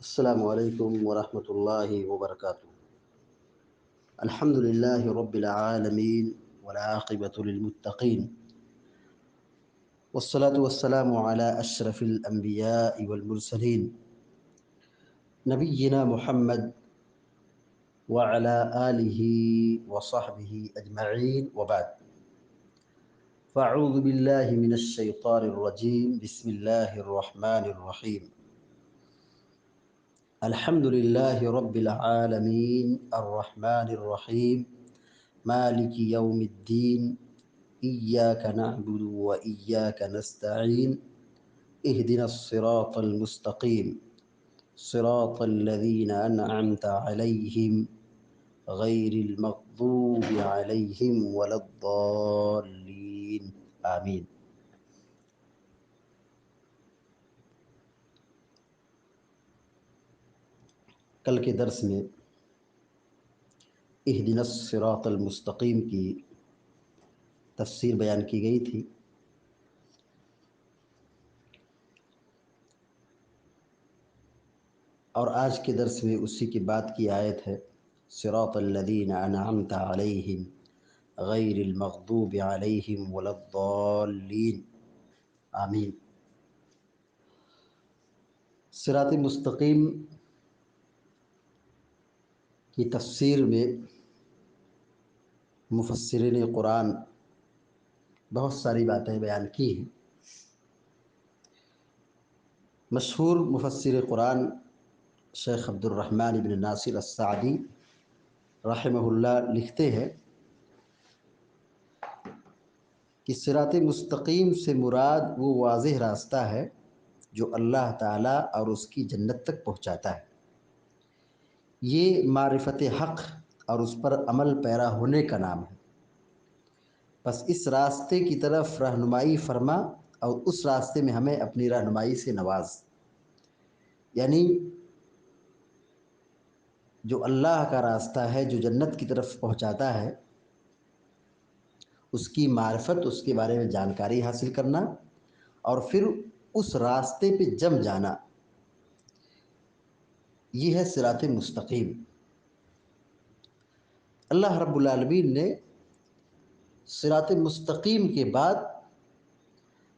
السلام علیکم ورحمۃ اللہ وبرکاتہ۔ الحمد للہ رب العالمین والعاقبۃ للمتقین والصلاة والسلام علی اشرف الانبیاء والمرسلین نبینا محمد وعلی آلہ وصحبہ اجمعین وبعد، فاعوذ باللہ من الشیطان الرجیم، بسم اللہ الرحمن الرحیم۔ الحمد للہ رب العالمین الرحمن الرحیم مالک یوم الدین، ایاک نعبد و ایاک نستعین، اہدنا الصراط المستقیم، صراط الذین انعمت علیہم غیر المغضوب علیہم ولا الضالین، آمین۔ کل کے درس میں اہدنا الصراط المستقیم کی تفسیر بیان کی گئی تھی، اور آج کے درس میں اسی کی بات کی آیت ہے، صراط الذین انعمت علیہم غیر المغضوب علیہم ولا الضالین، آمین۔ صراط مستقیم کی تفسیر میں مفسرین قرآن بہت ساری باتیں بیان کی ہیں۔ مشہور مفسر قرآن شیخ عبد الرحمن بن ناصر السعدی رحمہ اللہ لکھتے ہیں کہ صراط مستقیم سے مراد وہ واضح راستہ ہے جو اللہ تعالیٰ اور اس کی جنت تک پہنچاتا ہے۔ یہ معرفت حق اور اس پر عمل پیرا ہونے کا نام ہے۔ بس اس راستے کی طرف رہنمائی فرما اور اس راستے میں ہمیں اپنی رہنمائی سے نواز، یعنی جو اللہ کا راستہ ہے جو جنت کی طرف پہنچاتا ہے، اس کی معرفت، اس کے بارے میں جانکاری حاصل کرنا اور پھر اس راستے پہ جم جانا، یہ ہے صراط مستقیم۔ اللہ رب العالمین نے صراط مستقیم کے بعد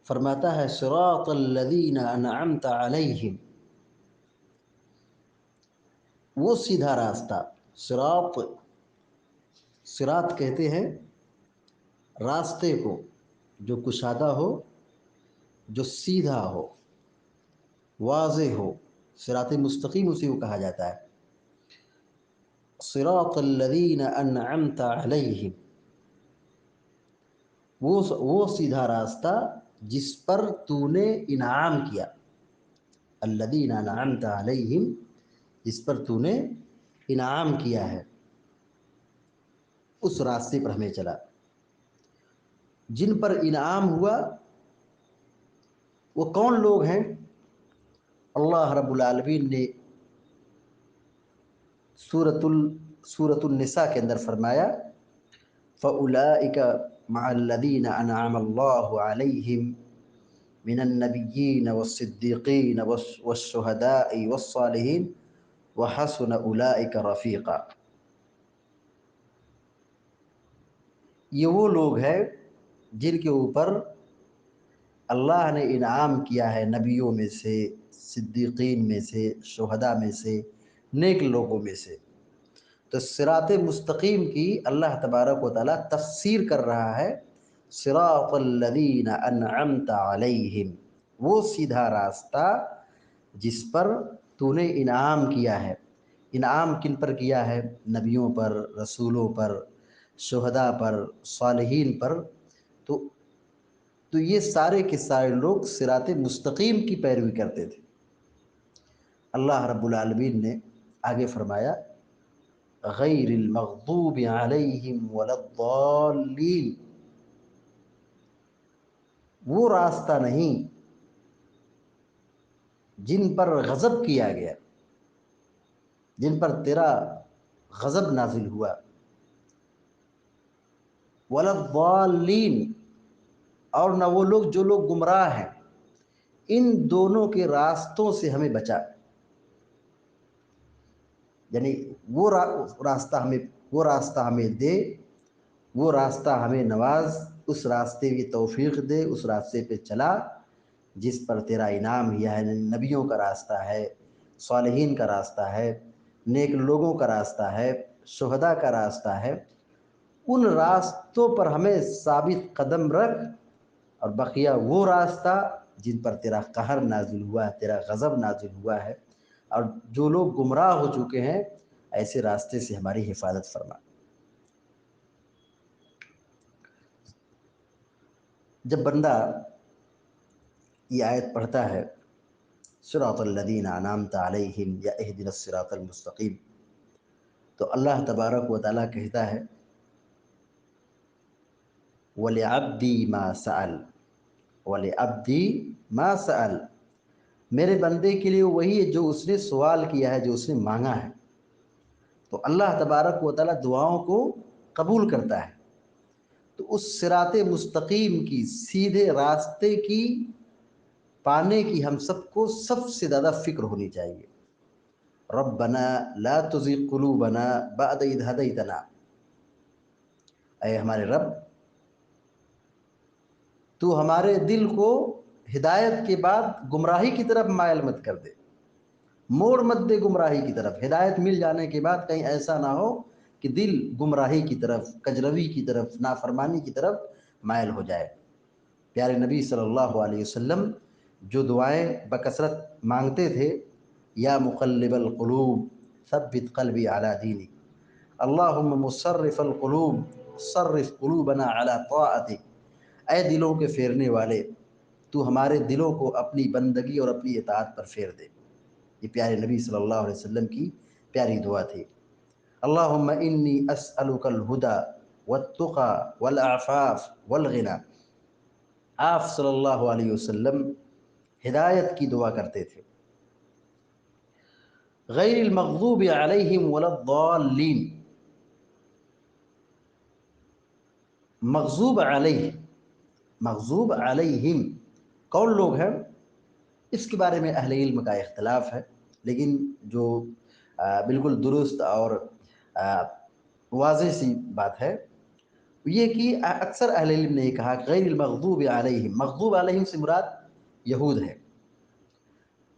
فرماتا ہے صراط الذین انعمت علیہم، وہ سیدھا راستہ۔ صراط کہتے ہیں راستے کو جو کشادہ ہو، جو سیدھا ہو، واضح ہو، صراط مستقیم اسی کو کہا جاتا ہے۔ صراط الذین انعمت علیہم، وہ سیدھا راستہ جس پر تو نے انعام کیا، الذین انعمت علیہم، جس پر تو نے انعام کیا ہے، اس راستے پر ہمیں چلا۔ جن پر انعام ہوا وہ کون لوگ ہیں؟ اللہ رب العالمین نے سورۃ النساء کے اندر فرمایا فَأُولَئِكَ مَعَ الَّذِينَ أَنْعَمَ اللَّهُ عَلَيْهِمْ مِنَ النَّبِيِّينَ وَالصِّدِّيقِينَ وَالشُّهَدَاءِ وَالصَّالِحِينَ وَحَسُنَ أُولَئِكَ رَفِيقًا۔ یہ وہ لوگ ہیں جن کے اوپر اللہ نے انعام کیا ہے، نبیوں میں سے، صدیقین میں سے، شہداء میں سے، نیک لوگوں میں سے۔ تو صراط مستقیم کی اللہ تبارک و تعالیٰ تفسیر کر رہا ہے، صراط الذین انعمت علیہم، وہ سیدھا راستہ جس پر تو نے انعام کیا ہے۔ انعام کن پر کیا ہے؟ نبیوں پر، رسولوں پر، شہداء پر، صالحین پر۔ تو یہ سارے کے سارے لوگ صراط مستقیم کی پیروی کرتے تھے۔ اللہ رب العالمین نے آگے فرمایا غیر المغضوب علیہم ولا الضالین، وہ راستہ نہیں جن پر غضب کیا گیا، جن پر تیرا غضب نازل ہوا، ولا الضالین، اور نہ وہ لوگ جو لوگ گمراہ ہیں۔ ان دونوں کے راستوں سے ہمیں بچا۔ یعنی وہ راستہ ہمیں دے، وہ راستہ ہمیں نواز، اس راستے کی توفیق دے، اس راستے پہ چلا جس پر تیرا انعام ہی ہے، نبیوں کا راستہ ہے، صالحین کا راستہ ہے، نیک لوگوں کا راستہ ہے، شہداء کا راستہ ہے۔ ان راستوں پر ہمیں ثابت قدم رکھ، اور بقیہ وہ راستہ جن پر تیرا قہر نازل ہوا ہے، تیرا غضب نازل ہوا ہے، اور جو لوگ گمراہ ہو چکے ہیں، ایسے راستے سے ہماری حفاظت فرما۔ جب بندہ یہ آیت پڑھتا ہے صراط الذین انعمت علیہم یا اہدنا الصراط المستقیم، تو اللہ تبارک و تعالیٰ کہتا ہے وَلِعَبْدِي مَا سَأَلَ، وَلِعَبْدِي مَا سَأَلَ، میرے بندے کے لیے وہی ہے جو اس نے سوال کیا ہے، جو اس نے مانگا ہے۔ تو اللہ تبارک و تعالیٰ دعاؤں کو قبول کرتا ہے۔ تو اس صراط مستقیم کی، سیدھے راستے کی پانے کی ہم سب کو سب سے زیادہ فکر ہونی چاہیے۔ ربنا لا تزغ قلوبنا بعد اذ ہدیتنا، اے ہمارے رب، تو ہمارے دل کو ہدایت کے بعد گمراہی کی طرف مائل مت کر دے، موڑ مت دے گمراہی کی طرف۔ ہدایت مل جانے کے بعد کہیں ایسا نہ ہو کہ دل گمراہی کی طرف، کجروی کی طرف، نافرمانی کی طرف مائل ہو جائے۔ پیارے نبی صلی اللہ علیہ وسلم جو دعائیں بکثرت مانگتے تھے، یا مقلب القلوب ثبت قلبی علی دینک، اللہم مصرف القلوب صرف قلوبنا علی طاعتک، اے دلوں کے پھیرنے والے، تو ہمارے دلوں کو اپنی بندگی اور اپنی اطاعت پر پھیر دے۔ یہ پیارے نبی صلی اللہ علیہ وسلم کی پیاری دعا تھی۔ اللہم انی اسألک الہدی والتقی والعفاف والغنی، آپ صلی اللہ علیہ وسلم ہدایت کی دعا کرتے تھے۔ غیر المغضوب علیہم ولا الضالین، مغضوب علیہ، مغضوب علیہم کون لوگ ہیں؟ اس کے بارے میں اہل علم کا اختلاف ہے، لیکن جو بالکل درست اور واضح سی بات ہے یہ کہ اکثر اہل علم نے یہ کہا کہ غیر المغضوب علیہم، مغضوب علیہم سے مراد یہود ہے،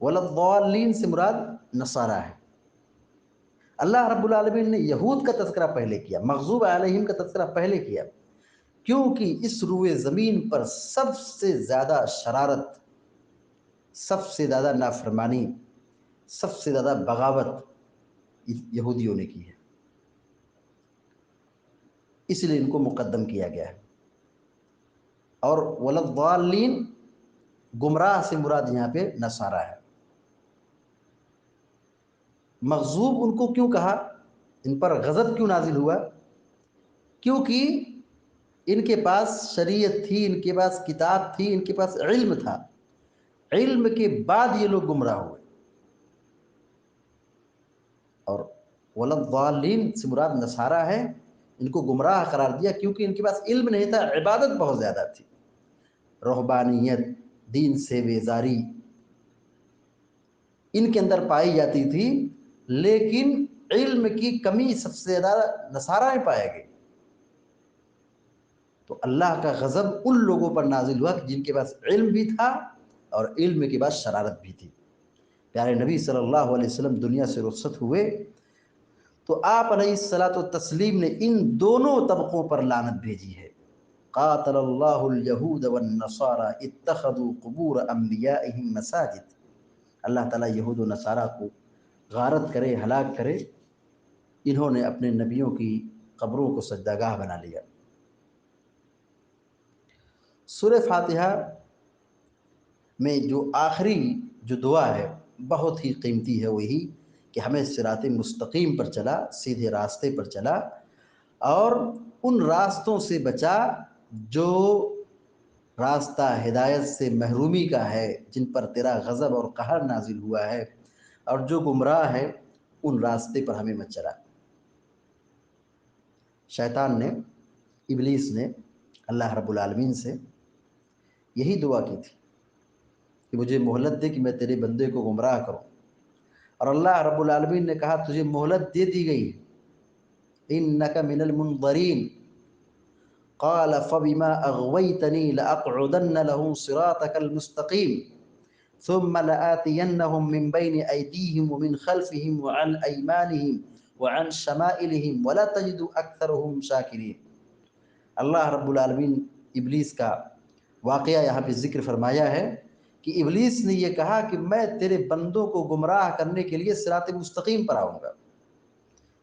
ولا الضالین سے مراد نصارہ ہے۔ اللہ رب العالمین نے یہود کا تذکرہ پہلے کیا، مغضوب علیہم کا تذکرہ پہلے کیا، کیونکہ اس روئے زمین پر سب سے زیادہ شرارت، سب سے زیادہ نافرمانی، سب سے زیادہ بغاوت یہودیوں نے کی ہے، اس لیے ان کو مقدم کیا گیا ہے۔ اور ولا الضالین گمراہ سے مراد یہاں پہ نصارہ ہے۔ مغضوب ان کو کیوں کہا، ان پر غضب کیوں نازل ہوا؟ کیونکہ ان کے پاس شریعت تھی، ان کے پاس کتاب تھی، ان کے پاس علم تھا، علم کے بعد یہ لوگ گمراہ ہوئے۔ اور ولا الضالین سے مراد نصارہ ہے، ان کو گمراہ قرار دیا کیونکہ ان کے پاس علم نہیں تھا، عبادت بہت زیادہ تھی، رہبانیت، دین سے بیزاری ان کے اندر پائی جاتی تھی، لیکن علم کی کمی سب سے زیادہ نصارہ میں پائے گئے۔ تو اللہ کا غضب ان لوگوں پر نازل ہوا جن کے پاس علم بھی تھا اور علم کے بعد شرارت بھی تھی۔ پیارے نبی صلی اللہ علیہ وسلم دنیا سے رخصت ہوئے تو آپ علیہ الصلاۃ والتسلیم نے ان دونوں طبقوں پر لعنت بھیجی ہے۔ قاتل اللہ الیہود والنصارى اتخذوا قبور انبیائہم مساجد، اللہ تعالیٰ یہود و نصارہ کو غارت کرے، ہلاک کرے، انہوں نے اپنے نبیوں کی قبروں کو سجدہ گاہ بنا لیا۔ سورہ فاتحہ میں جو آخری جو دعا ہے بہت ہی قیمتی ہے، وہی کہ ہمیں صراط مستقیم پر چلا، سیدھے راستے پر چلا، اور ان راستوں سے بچا جو راستہ ہدایت سے محرومی کا ہے، جن پر تیرا غضب اور قہر نازل ہوا ہے، اور جو گمراہ ہے ان راستے پر ہمیں مت چلا۔ شیطان نے، ابلیس نے اللہ رب العالمین سے یہی دعا کی تھی کہ مجھے مہلت دے کہ میں تیرے بندے کو گمراہ کروں، اور اللہ رب العالمین نے کہا تجھے مہلت دے دی گئی، انک من المنظرین، قال فبما اغویتنی لاقعدن لهم صراطک المستقیم ثم لآتینہم من بین ایدیہم ومن خلفہم وعن ایمانہم وعن شمائلہم ولا تجد اکثرہم شاکرین۔ اللہ رب العالمین ابلیس کا واقعہ یہاں پہ ذکر فرمایا ہے کہ ابلیس نے یہ کہا کہ میں تیرے بندوں کو گمراہ کرنے کے لیے صراط مستقیم پر آؤں گا،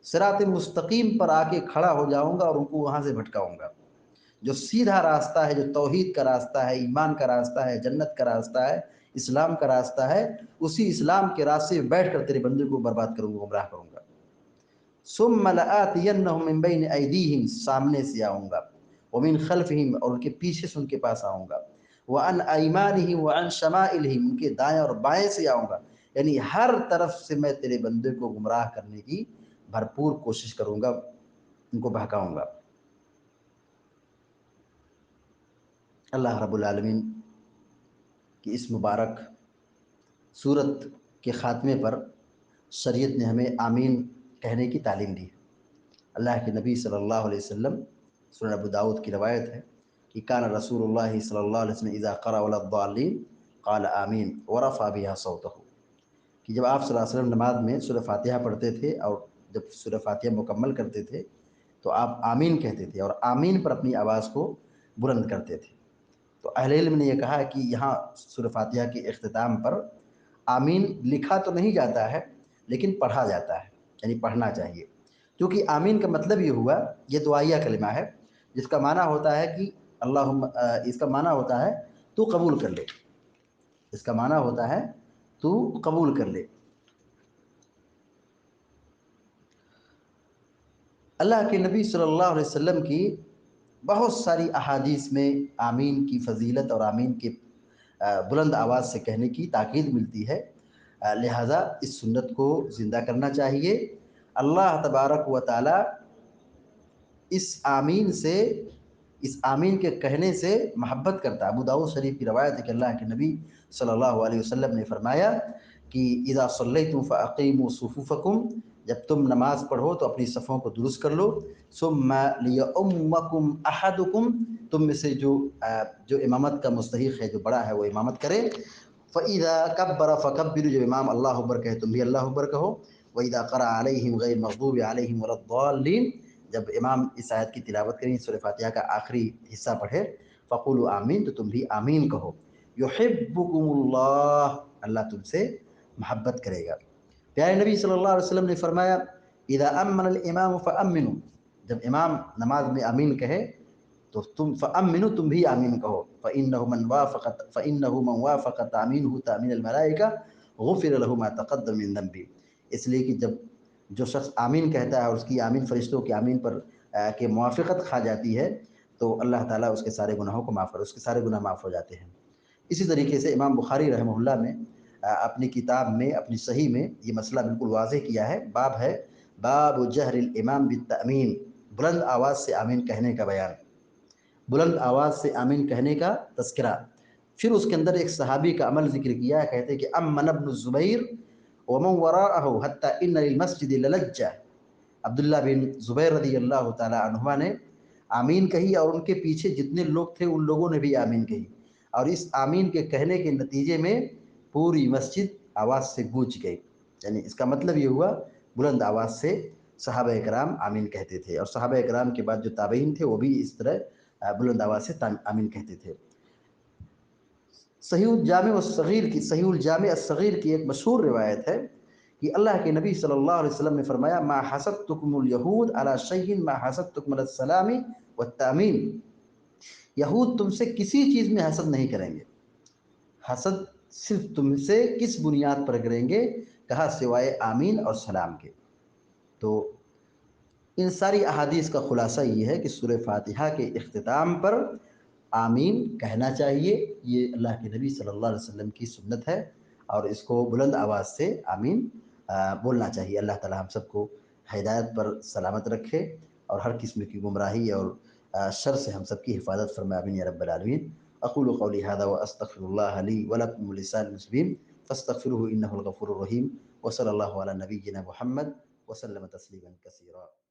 صراط مستقیم پر آ کے کھڑا ہو جاؤں گا اور ان کو وہاں سے بھٹکاؤں گا۔ جو سیدھا راستہ ہے، جو توحید کا راستہ ہے، ایمان کا راستہ ہے، جنت کا راستہ ہے، اسلام کا راستہ ہے، اسی اسلام کے راستے میں بیٹھ کر تیرے بندے کو برباد کروں گا، گمراہ کروں گا۔ ثم لآتینہم من بین ایدیہم، سامنے سے آؤں گا، ومن خلفہم، اور ان کے پیچھے سے ان کے پاس آؤں گا، وعن ایمانہم وعن شمائلہم، ان کے دائیں اور بائیں سے آؤں گا، یعنی ہر طرف سے میں تیرے بندے کو گمراہ کرنے کی بھرپور کوشش کروں گا، ان کو بہکاؤں گا۔ اللہ رب العالمین کی اس مبارک سورت کے خاتمے پر شریعت نے ہمیں آمین کہنے کی تعلیم دی ہے۔ اللہ کے نبی صلی اللہ علیہ وسلم، سنن ابو داؤد کی روایت ہے کہ کان رسول اللہ صلی اللہ علیہ وسلم اذا قرأ ولا الضالین قال آمین ورفع بها صوتہ، کہ جب آپ صلی اللہ علیہ وسلم نماز میں سورہ فاتحہ پڑھتے تھے اور جب سورہ فاتحہ مکمل کرتے تھے تو آپ آمین کہتے تھے اور آمین پر اپنی آواز کو بلند کرتے تھے۔ تو اہل علم نے یہ کہا کہ یہاں سورہ فاتحہ کے اختتام پر آمین لکھا تو نہیں جاتا ہے لیکن پڑھا جاتا ہے، یعنی پڑھنا چاہیے، کیونکہ آمین کا مطلب یہ ہوا، یہ دعائیہ کلمہ ہے جس کا معنی ہوتا ہے کہ اللہم، اس کا معنی ہوتا ہے تو قبول کر لے، اس کا معنی ہوتا ہے تو قبول کر لے۔ اللہ کے نبی صلی اللہ علیہ وسلم کی بہت ساری احادیث میں آمین کی فضیلت اور آمین کے بلند آواز سے کہنے کی تاکید ملتی ہے، لہٰذا اس سنت کو زندہ کرنا چاہیے۔ اللہ تبارک و تعالی اس آمین کے کہنے سے محبت کرتا ہے۔ ابو داؤد شریف کی روایت ہے کہ اللہ کے نبی صلی اللہ علیہ وسلم نے فرمایا کہ اذا صلیتم فاقیموا صفوفکم، جب تم نماز پڑھو تو اپنی صفوں کو درست کر لو، ثم لیؤمکم احدکم، تم میں سے جو امامت کا مستحق ہے، جو بڑا ہے، وہ امامت کرے، فَإِذَا كَبَّرَ فَكَبِّرُوا، جب امام اللہ اکبر کہے تم بھی اللہ اکبر کہو، وَإِذَا قَرَأَ عَلَيْهِمْ غَيْرِ الْمَغْضُوبِ عَلَيْهِمْ وَلَا الضَّالِّينَ، جب امام اس آیت کی تلاوت کریں، سورہ فاتحہ کا آخری حصہ پڑھے، فَقُولُوا آمین، تو تم بھی آمین کہو، يُحِبُّكُمُ اللَّهُ، اللہ تم سے محبت کرے گا۔ پیارے نبی صلی اللہ علیہ وسلم نے فرمایا اذا امن الامام فامنوا، جب امام نماز میں آمین کہے تو تم فامنوا، تم بھی آمین کہو، فانه من وافق تامینه تامین الملائکہ غفر له ما تقدم من ذنبه، اس لیے کہ جب جو شخص آمین کہتا ہے اور اس کی آمین فرشتوں کی آمین پر کے موافقت کھا جاتی ہے تو اللہ تعالیٰ اس کے سارے گناہوں کو معاف کر، اس کے سارے گناہ معاف ہو جاتے ہیں۔ اسی طریقے سے امام بخاری رحمہ اللہ نے اپنی کتاب میں، اپنی صحیح میں یہ مسئلہ بالکل واضح کیا ہے، باب ہے باب جہر الامام بالتأمین، بلند آواز سے آمین کہنے کا بیان، بلند آواز سے آمین کہنے کا تذکرہ۔ پھر اس کے اندر ایک صحابی کا عمل ذکر کیا ہے، کہتے ہیں کہ امن ابن الزبیر ومن وراءہ حتی ان للمسجد للجہ، عبداللہ بن زبیر رضی اللہ تعالی عنہما نے آمین کہی اور ان کے پیچھے جتنے لوگ تھے ان لوگوں نے بھی آمین کہی، اور اس آمین کے کہنے کے نتیجے میں پوری مسجد آواز سے گونج گئی، یعنی اس کا مطلب یہ ہوا بلند آواز سے صحابہ اکرام آمین کہتے تھے، اور صحابہ اکرام کے بعد جو تابعین تھے وہ بھی اس طرح بلند آواز سے آمین کہتے تھے۔ صحیح الجامع الصغیر کی ایک مشہور روایت ہے کہ اللہ کے نبی صلی اللہ علیہ وسلم نے فرمایا ما حسدتکم الیہود علی شیء ما حسدتکم علی السلام والتامین، یہود تم سے کسی چیز میں حسد نہیں کریں گے، حسد صرف تم سے کس بنیاد پر کریں گے، کہا سوائے آمین اور سلام کے۔ تو ان ساری احادیث کا خلاصہ یہ ہے کہ سورہ فاتحہ کے اختتام پر آمین کہنا چاہیے، یہ اللہ کے نبی صلی اللہ علیہ وسلم کی سنت ہے، اور اس کو بلند آواز سے آمین بولنا چاہیے۔ اللہ تعالی ہم سب کو ہدایت پر سلامت رکھے اور ہر قسم کی گمراہی اور شر سے ہم سب کی حفاظت فرمائے، آمین یا رب العالمین۔ اقول قولی هذا واستغفر الله لي ولكم ولسائر المسلمين فاستغفروه انه الغفور الرحیم وصلی اللہ علی نبینا محمد وسلم تسلیما کثیرا.